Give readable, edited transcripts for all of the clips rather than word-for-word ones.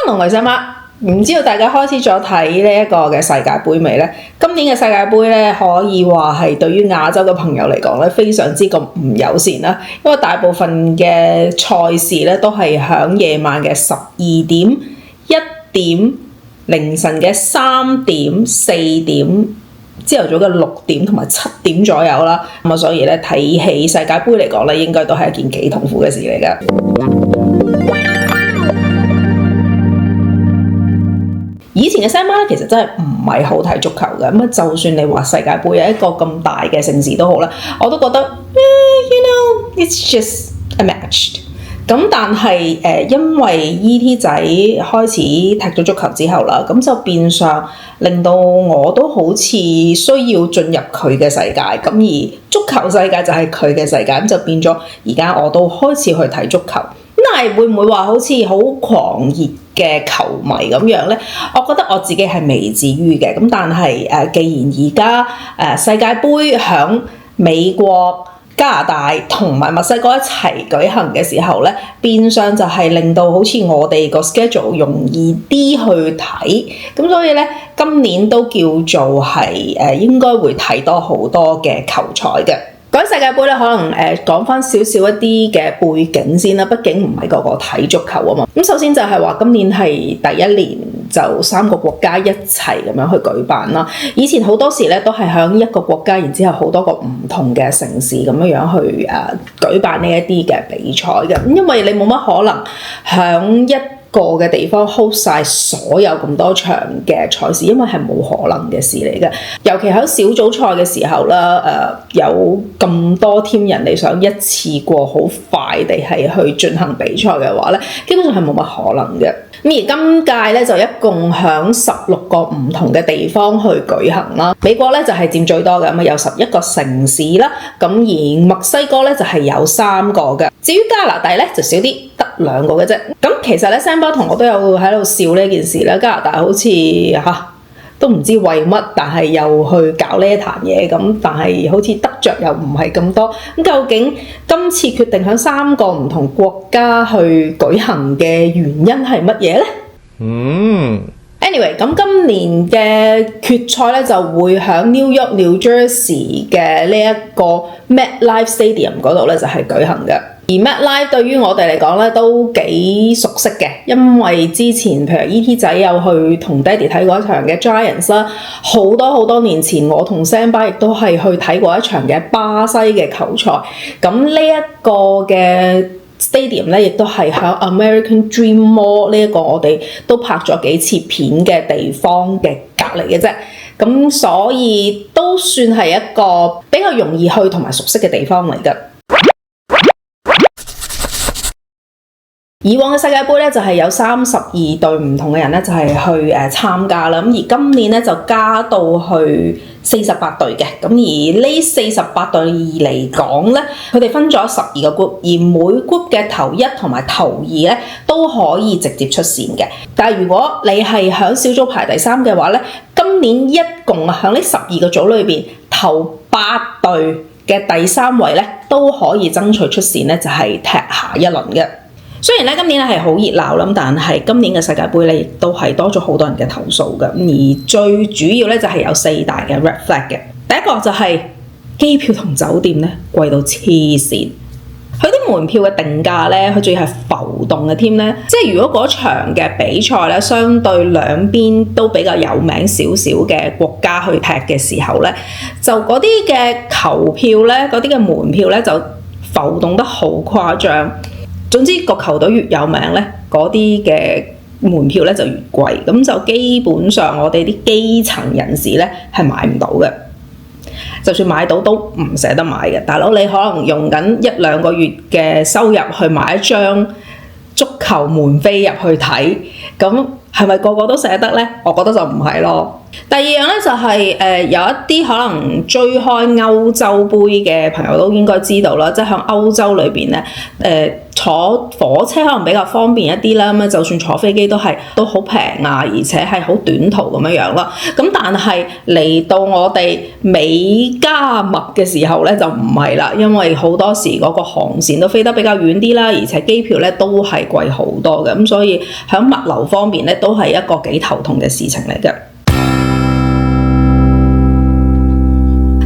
同維生媽，唔知道大家開始咗睇呢一個嘅世界盃未呢？今年嘅世界盃咧，可以話係對於亞洲嘅朋友嚟講咧，非常之咁唔友善啦。因為大部分嘅賽事咧都係響夜晚嘅12點、1點、凌晨嘅3點、4點、朝頭早嘅6點同埋7點左右啦。咁啊，所以咧睇起世界盃嚟講咧，應該都係一件幾痛苦嘅事嚟㗎。以前嘅西媽咧，其實真係唔係好睇足球嘅。咁啊，就算你話世界盃係一個咁大嘅盛事都好啦，我都覺得it's just a match。咁但係因為 E.T. 仔開始踢咗足球之後啦，咁就變相令到我都好似需要進入佢嘅世界。咁而足球世界就係佢嘅世界，咁就變咗而家我都開始去睇足球。但係會唔會話好似好狂熱嘅球迷咁樣呢？我覺得我自己係未至於嘅。咁但係既然而家世界盃響美國、加拿大同埋墨西哥一齊舉行嘅時候呢，變相就係令到好似我哋個 schedule 容易啲去睇。咁所以呢，今年都叫做係應該會睇多好多嘅球賽嘅。講世界盃咧，可能講翻少少一啲嘅背景先啦。畢竟唔係個個睇足球啊嘛。咁首先就係話今年係第一年就3個國家一齊咁樣去舉辦啦。以前好多時咧都係響一個國家，然之後好多個唔同嘅城市咁樣去舉辦呢一啲嘅比賽嘅。咁因為你冇乜可能響一個嘅地方 host 晒所有咁多場嘅賽事，因為係冇可能嘅事嚟嘅。尤其喺小組賽嘅時候啦，有咁多 team 人你想一次過好快地係去進行比賽嘅話咧，基本上係冇乜可能嘅。咁而今屆咧就一共響16個唔同嘅地方去舉行啦。美國咧就係佔最多嘅，咁有11個城市啦。咁而墨西哥咧就係有3個嘅。至於加拿大咧就少啲，得2個嘅啫。咁其實咧 Sam 巴同我都有喺度笑呢件事啦。加拿大好似都唔知為乜，但係又去搞呢一壇嘢咁，但係好似得着又唔係咁多。咁究竟今次決定喺3個唔同國家去舉行嘅原因係乜嘢呢？Anyway， 咁今年嘅決賽咧就會喺 New York、New Jersey 嘅呢一個 MetLife Stadium 嗰度咧就係舉行嘅。而 MetLife 對於我哋嚟講咧都幾熟悉嘅，因為之前譬如 E.T. 仔有去同爹哋睇過一場嘅 Giants 啦，好多年前我同 Sam 巴亦都係去睇過一場嘅巴西嘅球賽。咁呢一個嘅 stadium 咧，亦都係喺 American Dream Mall 呢一個我哋都拍咗幾次片嘅地方嘅隔離嘅啫。咁所以都算係一個比較容易去同埋熟悉嘅地方嚟㗎。以往嘅世界盃咧就係有32隊唔同嘅人咧就係去參加啦。咁而今年咧就加到去48隊嘅。咁而呢48隊嚟講咧，佢哋分咗12個 group， 而每 group 嘅頭1同埋頭2咧都可以直接出線嘅。但係如果你係響小組排第3嘅話咧，今年一共響呢12個組裏邊頭8隊嘅第3位咧都可以爭取出線咧，就係踢下一輪嘅。雖然咧今年係好熱鬧啦，但係今年嘅世界盃咧亦都係多咗好多人嘅投訴嘅。而最主要咧就係有4大嘅 red flag 嘅。第一個就係機票同酒店咧貴到黐線，佢啲門票嘅定價咧，佢仲要係浮動嘅添咧。即係如果嗰場嘅比賽咧，相對兩邊都比較有名少少嘅國家去踢嘅時候咧，就嗰啲嘅球票咧，嗰啲嘅門票咧就浮動得好誇張。總之個球隊越有名咧，嗰啲嘅門票咧就越貴，咁就基本上我哋啲基層人士咧係買唔到嘅，就算買到都唔捨得買嘅。大佬你可能用緊1-2個月嘅收入去買一張足球門飛入去睇，咁係咪個個都捨得咧？我覺得就唔係咯。第二樣咧就係、有一啲可能追開歐洲杯嘅朋友都應該知道啦，即係喺歐洲裏邊咧，坐火車可能比較方便一啲啦，咁就算坐飛機都好平啊，而且係好短途咁樣樣啦。咁但係嚟到我哋美加墨嘅時候咧就唔係啦，因為好多時嗰個航線都飛得比較遠啲啦，而且機票咧都係貴好多嘅，咁所以喺物流方面咧都係一個幾頭痛嘅事情嚟嘅。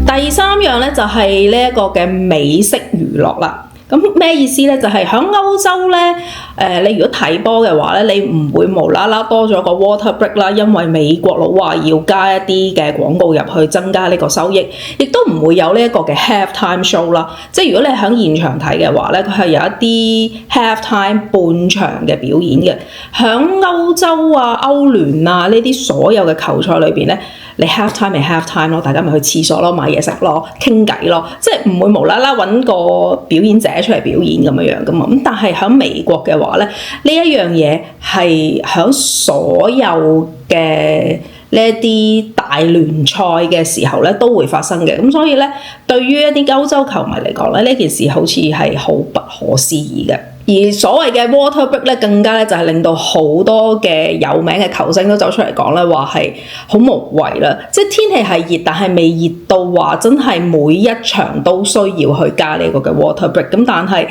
第三樣咧就係呢一個嘅美式娛樂啦。咁咩意思咧？就係喺歐洲咧，你如果睇波嘅話咧，你唔會無啦啦多咗個 water break 啦，因為美國佬話要加一啲嘅廣告入去增加呢個收益，亦都唔會有呢一個嘅 halftime show 啦。即係如果你喺現場睇嘅話咧，佢係有一啲 halftime 半場嘅表演嘅。喺歐洲啊、歐聯啊呢啲所有嘅球賽裏邊咧，你 halftime 咪 halftime 咯，大家咪去廁所咯、買嘢食咯、傾偈咯，即係唔會無啦啦揾個表演者出嚟表演咁樣噶嘛。咁但係喺美國嘅話咧，呢一樣嘢係喺所有嘅呢一啲大聯賽嘅時候咧都會發生嘅。咁所以咧，對於一啲歐洲球迷嚟講咧，呢件事好似係好不可思議嘅。而所謂嘅 water break 咧，更加咧就係令到好多嘅有名嘅球星都走出嚟講咧，話係好無謂啦。即係天氣係熱，但係未熱到話真係每一場都需要去加呢個嘅 water break。咁但係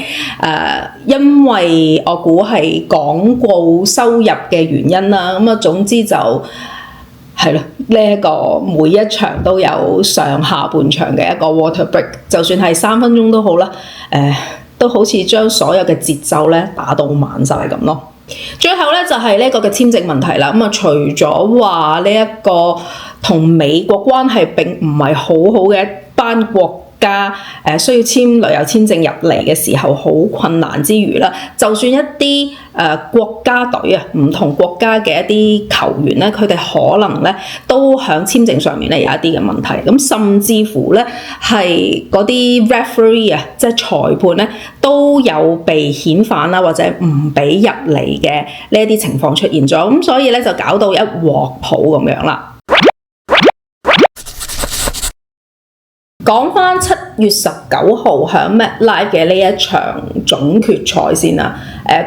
因為我估係廣告收入嘅原因啦，咁總之就係咯，呢一個每一場都有上下半場嘅一個 water break， 就算係3分鐘都好啦，都好似將所有嘅節奏咧打到慢晒咁咯。最後咧就係呢個嘅簽證問題啦。除咗話呢一個同美國關係並唔係好好嘅一班國家需要簽旅遊簽證入嚟嘅時候好困難之餘啦，就算一啲國家隊啊，唔同國家嘅一啲球員咧，佢哋可能咧都喺簽證上面咧有一啲嘅問題，咁甚至乎咧係嗰啲 referee 啊，即係裁判咧都有被遣返啦，或者唔俾入嚟嘅呢一啲情況出現咗，咁所以咧就搞到一鑊泡咁樣啦。講返7月19號喺 MetLife 嘅呢一場總決賽先啦。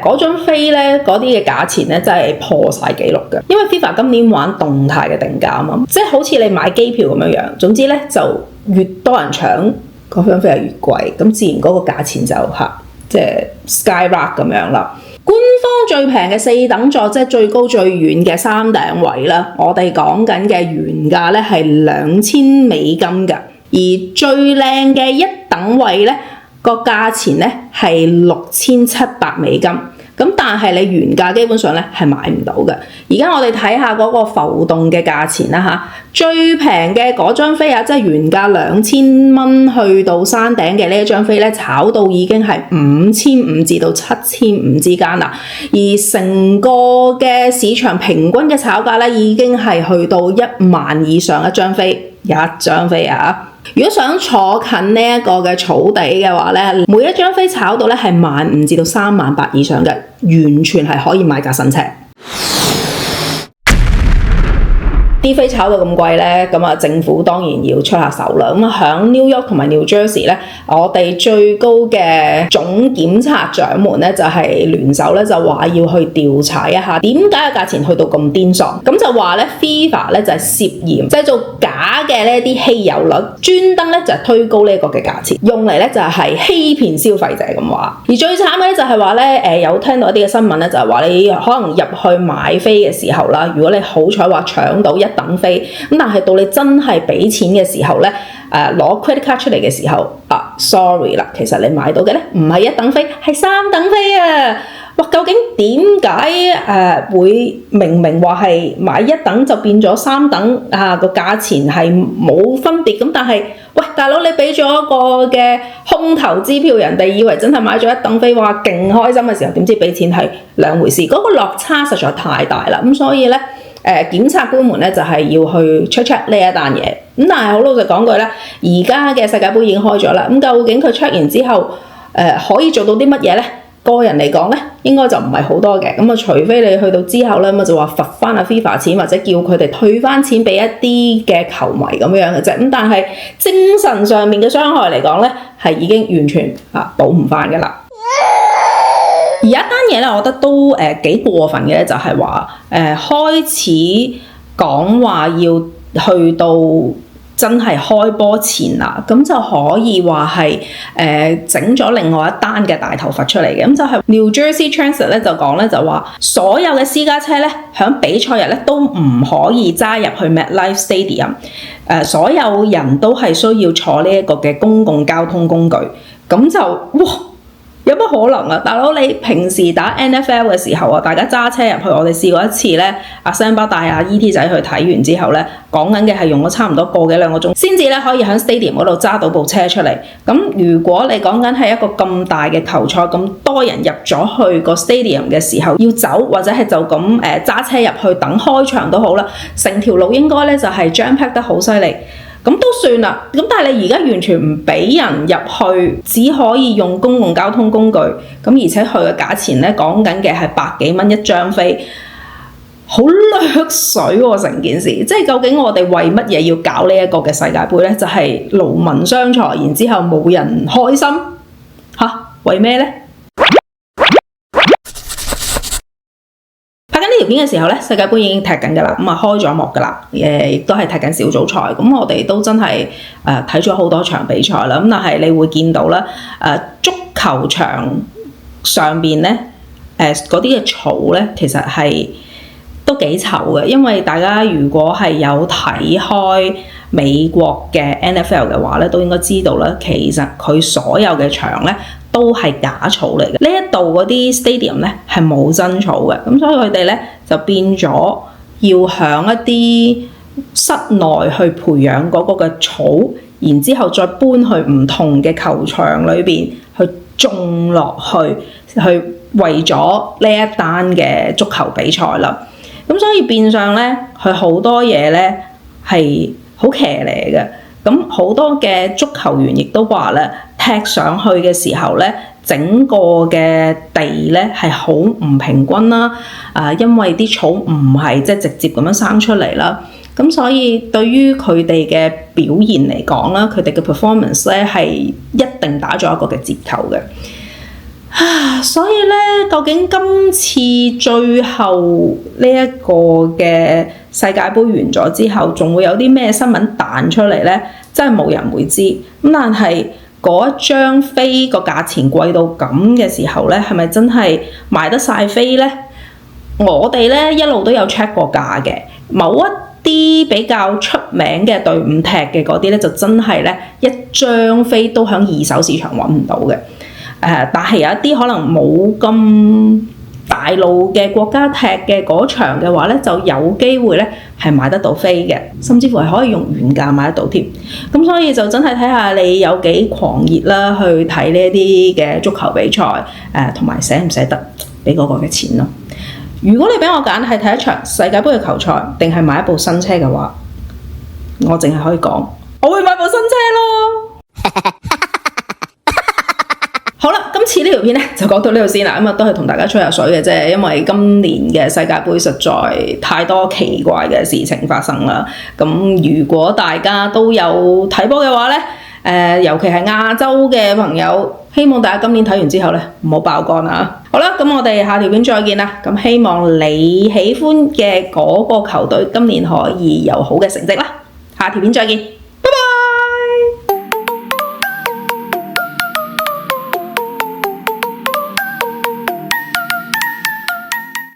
嗰張飛咧，嗰啲嘅價錢咧真係破晒紀錄嘅。因為 FIFA 今年玩動態嘅定價啊嘛，即係好似你買機票咁樣樣。總之咧，就越多人搶，嗰張飛係越貴，咁自然嗰個價錢就即係 skyrock 咁樣啦。官方最平嘅4等座，即係最高最遠嘅3頂位啦，我哋講緊嘅原價咧係$2000㗎。而最靚嘅1等位咧，個價錢咧係$6700，咁但係你原價基本上咧係買唔到嘅。而家我哋睇下嗰個浮動嘅價錢啦嚇，最平嘅嗰張飛啊，即係原價$2000去到山頂嘅呢一張飛咧，炒到已經係5500至到7500之間啦。而成個嘅市場平均嘅炒價咧，已經係去到10000以上一張飛，一張飛啊！如果想坐近呢一個嘅草地嘅話咧，每一張飛炒到咧係15000至到38000以上嘅，完全係可以買架新車。啲飛炒到咁貴咧，咁啊政府當然要出下手啦。咁啊響 New York 同埋 New Jersey 咧，我哋最高嘅總檢察長們咧就係聯手咧就話要去調查一下點解個價錢去到咁癲喪。咁就話咧 FIFA 咧就係涉嫌製造假嘅呢一啲稀有率，專登咧就係推高呢一個嘅價錢，用嚟咧就係欺騙消費者咁話。而最慘嘅咧就係話咧，有聽到一啲嘅新聞咧就係話你可能入去買飛嘅時候啦，如果你好彩話搶到1等飛，咁但係到你真係俾錢嘅時候咧，攞 credit card 出嚟嘅時候，sorry 啦，其實你買到嘅咧唔係1等飛，係3等飛啊！哇，究竟點解會明明話係買1等就變咗3等個價錢係冇分別咁？但係喂，大佬你俾咗一個嘅空頭支票，人哋以為真係買咗1等飛，話勁開心嘅時候，點知俾錢係兩回事，嗰個落差實在太大啦。咁所以咧。檢察官們咧就係要去 check 呢一單嘢，咁但係好老實講句咧，而家嘅世界盃已經開咗啦，咁究竟佢 check 完之後，可以做到啲乜嘢咧？個人嚟講咧，應該就唔係好多嘅。咁啊，除非你去到之後咧，咁就話罰翻阿 FIFA 錢，或者叫佢哋退翻錢俾一啲嘅球迷咁樣嘅啫。咁但係精神上面嘅傷害嚟講咧，係已經完全補唔翻㗎啦。而一單嘢咧，我覺得都幾過分嘅咧，就係話開始講話要去到真係開波前啦，咁就可以話係整咗另外一單嘅大頭佛出嚟嘅，咁就係 New Jersey Transit 咧就講咧就話所有嘅私家車咧響比賽日咧都唔可以揸入去 MetLife Stadium，所有人都係需要坐呢一個嘅公共交通工具，咁就哇！有乜可能啊？大佬，你平時打 NFL 嘅時候啊，大家揸車入去，我哋試過一次咧，阿 Sam 帶阿 ET 仔去睇完之後咧，講緊嘅係用咗差唔多個幾兩個鐘，先至咧可以喺 Stadium 嗰度揸到部車出嚟。咁如果你講緊係一個咁大嘅球賽，咁多人入咗去個 Stadium 嘅時候，要走或者係就咁揸車入去等開場都好啦，成條路應該咧就係 jam pack 得好犀利。咁都算啦，咁但係你而家完全唔俾人入去，只可以用公共交通工具，咁而且佢嘅價錢咧講緊嘅係百幾蚊一張飛，好掠水喎成件事，即係究竟我哋為乜嘢要搞呢一個嘅世界盃咧？就係勞民傷財，然之後冇人開心嚇，為咩咧？呢條片嘅時候咧，世界盃已經踢緊㗎啦，咁啊開咗幕㗎啦，亦都係踢緊小組賽。咁我哋都真係睇咗好多場比賽啦。咁但係你會見到咧，足球場上邊咧，嗰啲嘅草咧，其實係都幾臭嘅。因為大家如果係有睇開美國嘅 NFL 嘅話咧，都應該知道啦，其實佢所有嘅場咧，都係假草嚟嘅，呢一度嗰啲 stadium 咧係冇真草嘅，咁所以佢哋咧就變咗要響一啲室內去培養嗰個嘅草，然之後再搬去唔同嘅球場裏邊去種落去為咗呢一單嘅足球比賽啦。咁所以變相咧，佢好多嘢咧係好騎呢嘅。咁好多嘅足球員亦都話咧，踢上去嘅時候咧，整個嘅地咧係好唔平均啦。因為啲草唔係即係直接咁樣生出嚟啦。咁所以對於佢哋嘅表現嚟講啦，佢哋嘅 performance 咧係一定打咗一個嘅折扣嘅。所以咧，究竟今次最後呢一個嘅世界盃完咗之後，仲會有啲咩新聞彈出嚟咧？真係冇人會知。咁但係嗰一張飛個價錢貴到咁嘅時候咧，係咪真係賣得晒飛咧？我哋咧一路都有 check 過價嘅，某一啲比較出名嘅隊伍踢嘅嗰啲咧，就真係咧一張飛都喺二手市場揾唔到嘅。但係有一啲可能冇咁大路嘅國家踢嘅嗰場嘅話咧，就有機會咧係買得到飛嘅，甚至乎係可以用原價買得到添。咁所以就真係睇下你有幾狂熱啦，去睇呢一啲嘅足球比賽，同埋捨唔捨得俾嗰個嘅錢咯。如果你俾我揀係睇一場世界盃嘅球賽，定係買一部新車嘅話，我淨係可以講，我會買部新車咯。好啦，今次呢條片咧就講到呢度先啦，咁都係同大家吹下水嘅啫，因為今年嘅世界盃實在太多奇怪嘅事情發生啦。咁如果大家都有睇波嘅話咧，尤其係亞洲嘅朋友，希望大家今年睇完之後咧唔好爆肝啊！好啦，咁我哋下條片再見啦。咁希望你喜歡嘅嗰個球隊今年可以有好嘅成績啦。下條片再見。